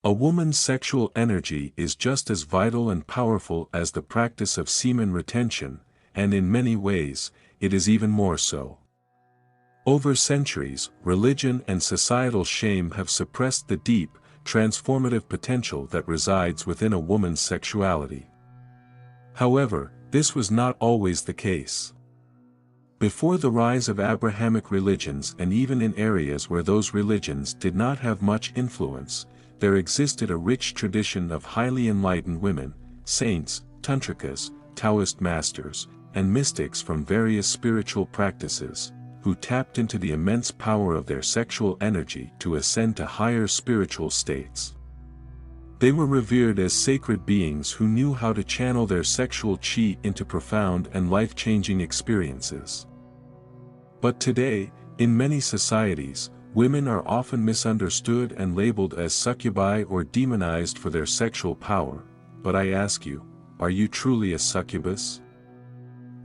A woman's sexual energy is just as vital and powerful as the practice of semen retention, and in many ways, it is even more so. Over centuries, religion and societal shame have suppressed the deep, transformative potential that resides within a woman's sexuality. However, this was not always the case. Before the rise of Abrahamic religions, and even in areas where those religions did not have much influence, there existed a rich tradition of highly enlightened women, saints, tantrikas, Taoist masters, and mystics from various spiritual practices, who tapped into the immense power of their sexual energy to ascend to higher spiritual states. They were revered as sacred beings who knew how to channel their sexual chi into profound and life-changing experiences. But today, in many societies, women are often misunderstood and labeled as succubi or demonized for their sexual power. But I ask you, are you truly a succubus?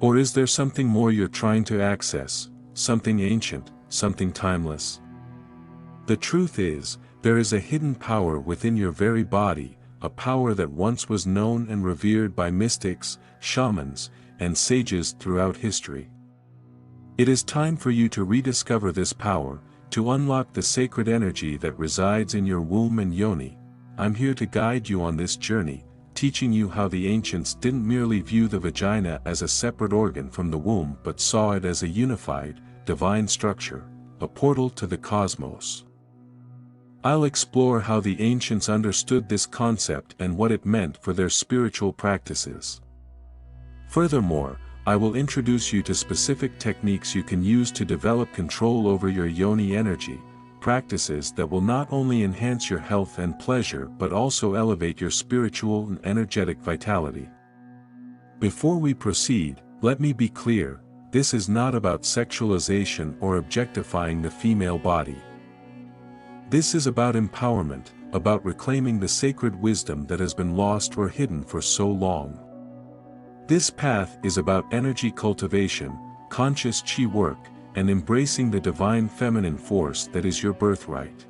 Or is there something more you're trying to access, something ancient, something timeless? The truth is, there is a hidden power within your very body, a power that once was known and revered by mystics, shamans, and sages throughout history. It is time for you to rediscover this power, to unlock the sacred energy that resides in your womb and yoni. I'm here to guide you on this journey, teaching you how the ancients didn't merely view the vagina as a separate organ from the womb but saw it as a unified, divine structure, a portal to the cosmos. I'll explore how the ancients understood this concept and what it meant for their spiritual practices. Furthermore, I will introduce you to specific techniques you can use to develop control over your yoni energy, practices that will not only enhance your health and pleasure but also elevate your spiritual and energetic vitality. Before we proceed, let me be clear, this is not about sexualization or objectifying the female body. This is about empowerment, about reclaiming the sacred wisdom that has been lost or hidden for so long. This path is about energy cultivation, conscious chi work, and embracing the divine feminine force that is your birthright.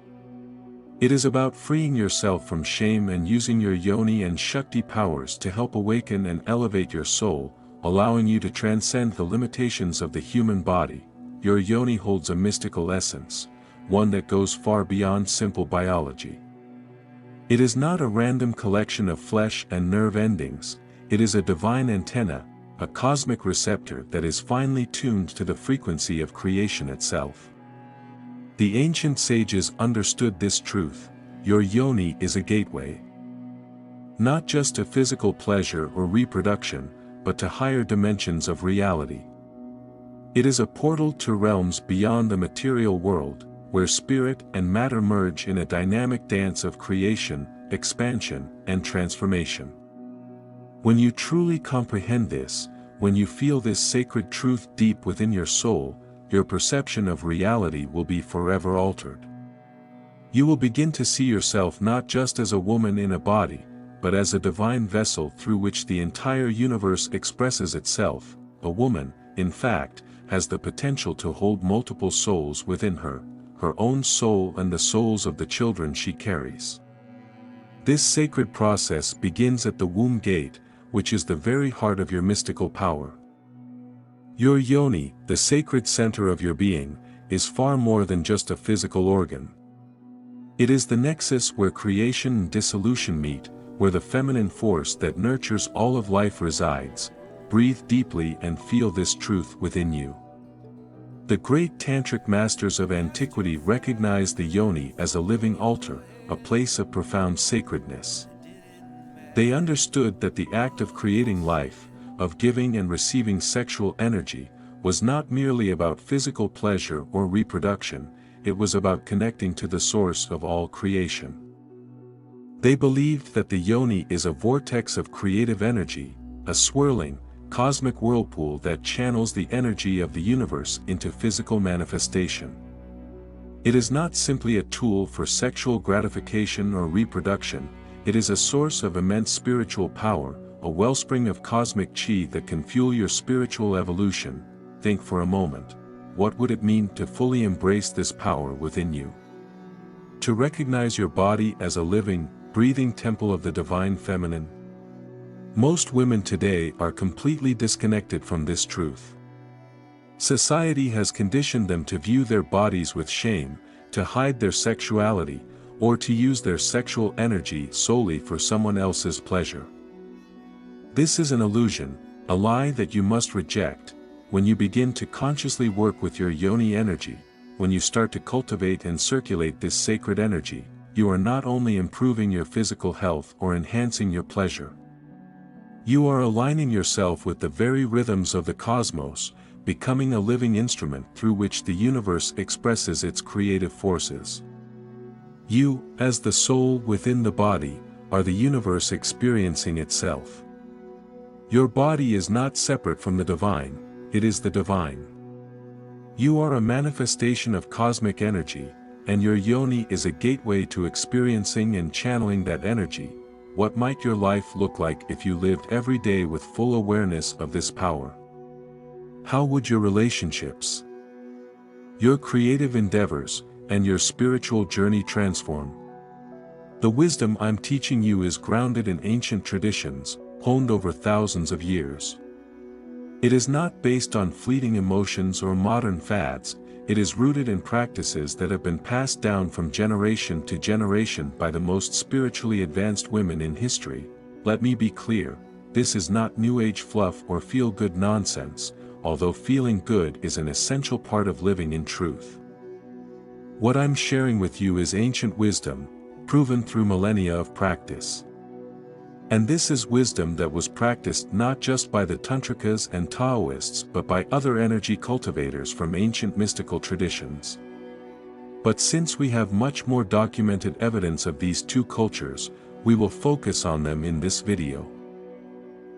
It is about freeing yourself from shame and using your yoni and shakti powers to help awaken and elevate your soul, allowing you to transcend the limitations of the human body. Your yoni holds a mystical essence, one that goes far beyond simple biology. It is not a random collection of flesh and nerve endings, it is a divine antenna, a cosmic receptor that is finely tuned to the frequency of creation itself. The ancient sages understood this truth: your yoni is a gateway. Not just to physical pleasure or reproduction, but to higher dimensions of reality. It is a portal to realms beyond the material world, where spirit and matter merge in a dynamic dance of creation, expansion, and transformation. When you truly comprehend this, when you feel this sacred truth deep within your soul, your perception of reality will be forever altered. You will begin to see yourself not just as a woman in a body, but as a divine vessel through which the entire universe expresses itself. A woman, in fact, has the potential to hold multiple souls within her, her own soul and the souls of the children she carries. This sacred process begins at the womb gate, which is the very heart of your mystical power. Your yoni, the sacred center of your being, is far more than just a physical organ. It is the nexus where creation and dissolution meet, where the feminine force that nurtures all of life resides. Breathe deeply and feel this truth within you. The great tantric masters of antiquity recognized the yoni as a living altar, a place of profound sacredness. They understood that the act of creating life, of giving and receiving sexual energy, was not merely about physical pleasure or reproduction, it was about connecting to the source of all creation. They believed that the yoni is a vortex of creative energy, a swirling, cosmic whirlpool that channels the energy of the universe into physical manifestation. It is not simply a tool for sexual gratification or reproduction, it is a source of immense spiritual power, a wellspring of cosmic chi that can fuel your spiritual evolution. Think for a moment, what would it mean to fully embrace this power within you? To recognize your body as a living, breathing temple of the divine feminine? Most women today are completely disconnected from this truth. Society has conditioned them to view their bodies with shame, to hide their sexuality, or to use their sexual energy solely for someone else's pleasure. This is an illusion, a lie that you must reject. When you begin to consciously work with your yoni energy, when you start to cultivate and circulate this sacred energy, you are not only improving your physical health or enhancing your pleasure. You are aligning yourself with the very rhythms of the cosmos, becoming a living instrument through which the universe expresses its creative forces. You, as the soul within the body, are the universe experiencing itself. Your body is not separate from the divine, it is the divine. You are a manifestation of cosmic energy, and your yoni is a gateway to experiencing and channeling that energy. What might your life look like if you lived every day with full awareness of this power? How would your relationships, your creative endeavors, and your spiritual journey transform? The wisdom I'm teaching you is grounded in ancient traditions, honed over thousands of years. It is not based on fleeting emotions or modern fads, it is rooted in practices that have been passed down from generation to generation by the most spiritually advanced women in history. Let me be clear, this is not New Age fluff or feel-good nonsense, although feeling good is an essential part of living in truth. What I'm sharing with you is ancient wisdom, proven through millennia of practice. And this is wisdom that was practiced not just by the Tantrikas and Taoists but by other energy cultivators from ancient mystical traditions. But since we have much more documented evidence of these two cultures, we will focus on them in this video.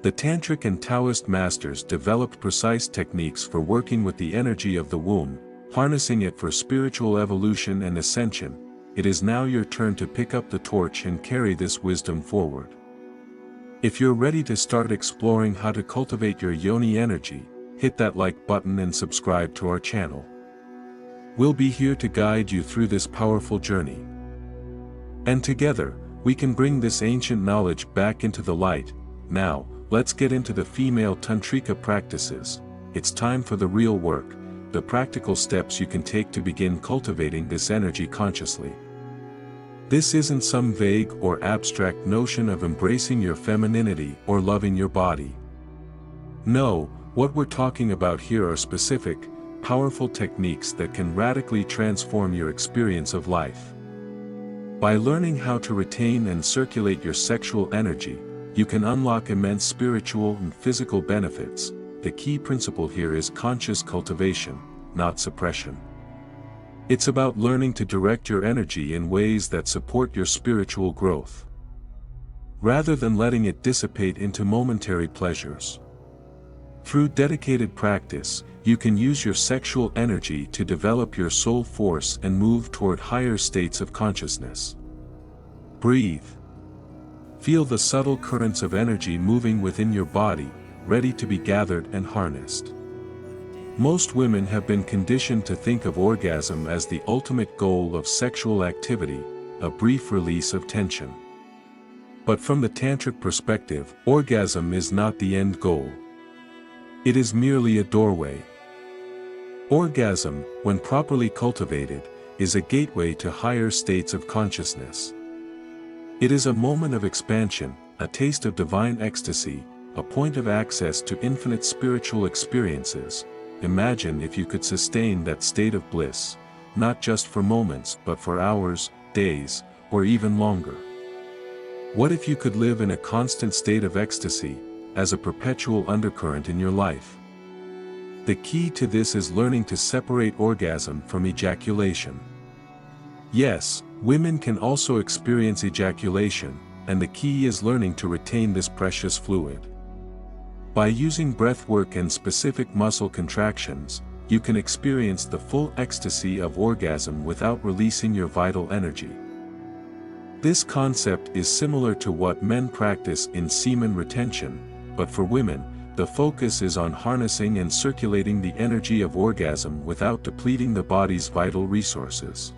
The Tantric and Taoist masters developed precise techniques for working with the energy of the womb, harnessing it for spiritual evolution and ascension. It is now your turn to pick up the torch and carry this wisdom forward. If you're ready to start exploring how to cultivate your yoni energy, hit that like button and subscribe to our channel. We'll be here to guide you through this powerful journey. And together, we can bring this ancient knowledge back into the light. Now, let's get into the female Tantrika practices. It's time for the real work, the practical steps you can take to begin cultivating this energy consciously. This isn't some vague or abstract notion of embracing your femininity or loving your body. No, what we're talking about here are specific, powerful techniques that can radically transform your experience of life. By learning how to retain and circulate your sexual energy, you can unlock immense spiritual and physical benefits. The key principle here is conscious cultivation, not suppression. It's about learning to direct your energy in ways that support your spiritual growth, rather than letting it dissipate into momentary pleasures. Through dedicated practice, you can use your sexual energy to develop your soul force and move toward higher states of consciousness. Breathe. Feel the subtle currents of energy moving within your body, ready to be gathered and harnessed. Most women have been conditioned to think of orgasm as the ultimate goal of sexual activity, a brief release of tension. But from the tantric perspective, orgasm is not the end goal. It is merely a doorway. Orgasm, when properly cultivated, is a gateway to higher states of consciousness. It is a moment of expansion, a taste of divine ecstasy, a point of access to infinite spiritual experiences. Imagine if you could sustain that state of bliss, not just for moments but for hours, days, or even longer. What if you could live in a constant state of ecstasy, as a perpetual undercurrent in your life? The key to this is learning to separate orgasm from ejaculation. Yes, women can also experience ejaculation, and the key is learning to retain this precious fluid. By using breath work and specific muscle contractions, you can experience the full ecstasy of orgasm without releasing your vital energy. This concept is similar to what men practice in semen retention, but for women, the focus is on harnessing and circulating the energy of orgasm without depleting the body's vital resources.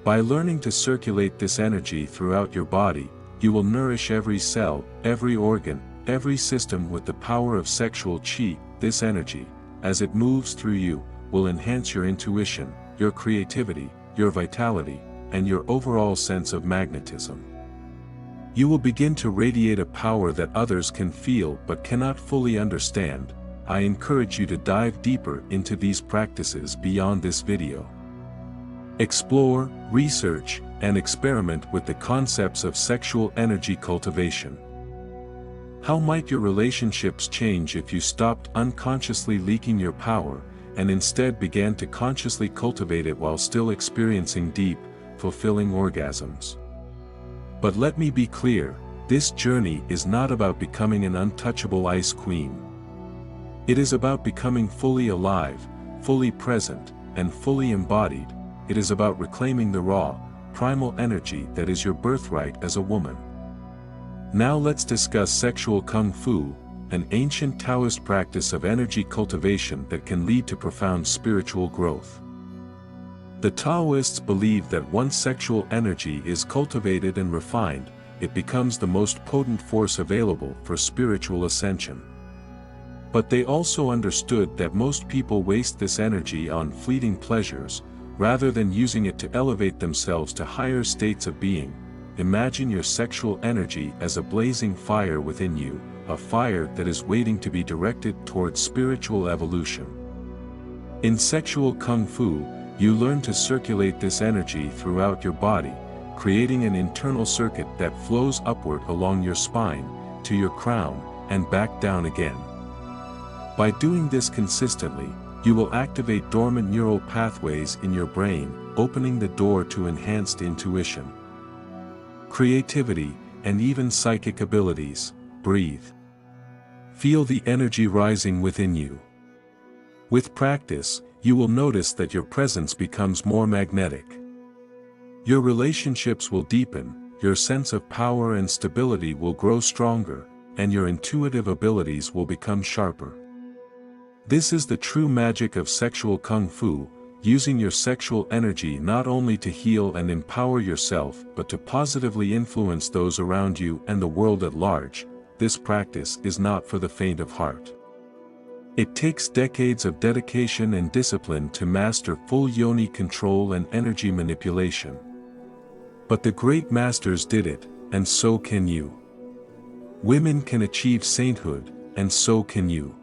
By learning to circulate this energy throughout your body, you will nourish every cell, every organ, every system with the power of sexual chi. This energy, as it moves through you, will enhance your intuition, your creativity, your vitality, and your overall sense of magnetism. You will begin to radiate a power that others can feel but cannot fully understand. I encourage you to dive deeper into these practices beyond this video. Explore, research, and experiment with the concepts of sexual energy cultivation. How might your relationships change if you stopped unconsciously leaking your power, and instead began to consciously cultivate it while still experiencing deep, fulfilling orgasms? But let me be clear, this journey is not about becoming an untouchable ice queen. It is about becoming fully alive, fully present, and fully embodied. It is about reclaiming the raw, primal energy that is your birthright as a woman. Now let's discuss sexual kung fu, an ancient Taoist practice of energy cultivation that can lead to profound spiritual growth. The Taoists believe that once sexual energy is cultivated and refined, it becomes the most potent force available for spiritual ascension. But they also understood that most people waste this energy on fleeting pleasures, rather than using it to elevate themselves to higher states of being. Imagine your sexual energy as a blazing fire within you, a fire that is waiting to be directed towards spiritual evolution. In sexual kung fu, you learn to circulate this energy throughout your body, creating an internal circuit that flows upward along your spine, to your crown, and back down again. By doing this consistently, you will activate dormant neural pathways in your brain, opening the door to enhanced intuition, creativity, and even psychic abilities. Breathe. Feel the energy rising within you. With practice, you will notice that your presence becomes more magnetic. Your relationships will deepen, your sense of power and stability will grow stronger, and your intuitive abilities will become sharper. This is the true magic of sexual kung fu, using your sexual energy not only to heal and empower yourself but to positively influence those around you and the world at large. This practice is not for the faint of heart. It takes decades of dedication and discipline to master full yoni control and energy manipulation. But the great masters did it, and so can you. Women can achieve sainthood, and so can you.